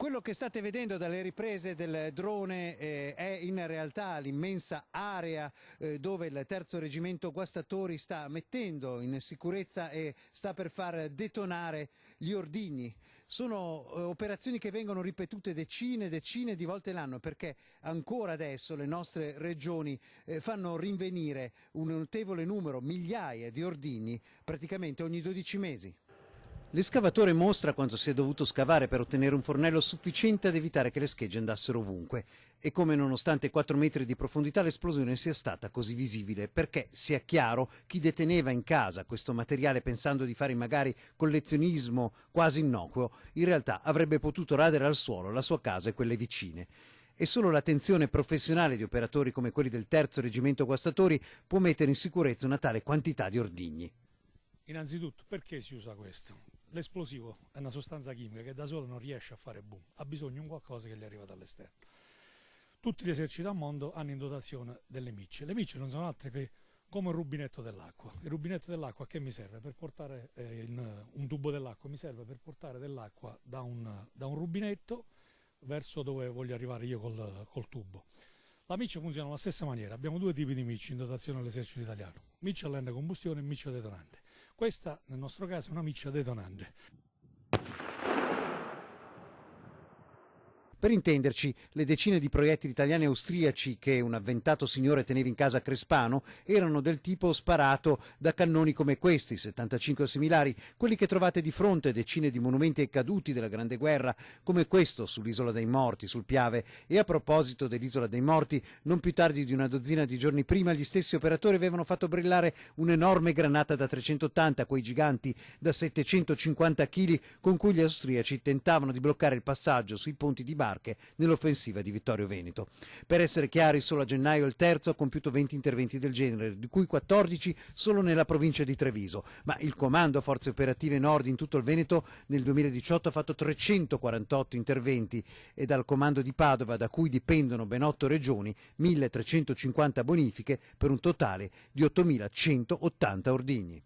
Quello che state vedendo dalle riprese del drone è in realtà l'immensa area dove il terzo reggimento Guastatori sta mettendo in sicurezza e sta per far detonare gli ordigni. Sono operazioni che vengono ripetute decine e decine di volte l'anno, perché ancora adesso le nostre regioni fanno rinvenire un notevole numero, migliaia di ordigni praticamente ogni 12 mesi. L'escavatore mostra quanto si è dovuto scavare per ottenere un fornello sufficiente ad evitare che le schegge andassero ovunque e come nonostante 4 metri di profondità l'esplosione sia stata così visibile, perché sia chiaro chi deteneva in casa questo materiale pensando di fare magari collezionismo quasi innocuo, in realtà avrebbe potuto radere al suolo la sua casa e quelle vicine. E solo l'attenzione professionale di operatori come quelli del terzo reggimento Guastatori può mettere in sicurezza una tale quantità di ordigni. Innanzitutto, perché si usa questo? L'esplosivo è una sostanza chimica che da solo non riesce a fare boom, ha bisogno di qualcosa che gli arriva dall'esterno. Tutti gli eserciti al mondo hanno in dotazione delle micce. Le micce non sono altre che come un rubinetto dell'acqua. Il rubinetto dell'acqua che mi serve per portare un tubo dell'acqua, mi serve per portare dell'acqua da un rubinetto verso dove voglio arrivare io col tubo. La miccia funziona alla stessa maniera, abbiamo due tipi di micce in dotazione all'esercito italiano, miccia a lenta combustione e miccia detonante. Questa nel nostro caso è una miccia detonante. Per intenderci, le decine di proiettili italiani e austriaci che un avventato signore teneva in casa a Crespano erano del tipo sparato da cannoni come questi, 75 similari, quelli che trovate di fronte a decine di monumenti ai caduti della Grande Guerra, come questo sull'Isola dei Morti, sul Piave. E a proposito dell'Isola dei Morti, non più tardi di una dozzina di giorni prima gli stessi operatori avevano fatto brillare un'enorme granata da 380, quei giganti da 750 kg con cui gli austriaci tentavano di bloccare il passaggio sui ponti di barche nell'offensiva di Vittorio Veneto. Per essere chiari, solo a gennaio il terzo ha compiuto 20 interventi del genere, di cui 14 solo nella provincia di Treviso, ma il Comando Forze Operative Nord in tutto il Veneto nel 2018 ha fatto 348 interventi e dal Comando di Padova, da cui dipendono ben 8 regioni, 1350 bonifiche per un totale di 8180 ordigni.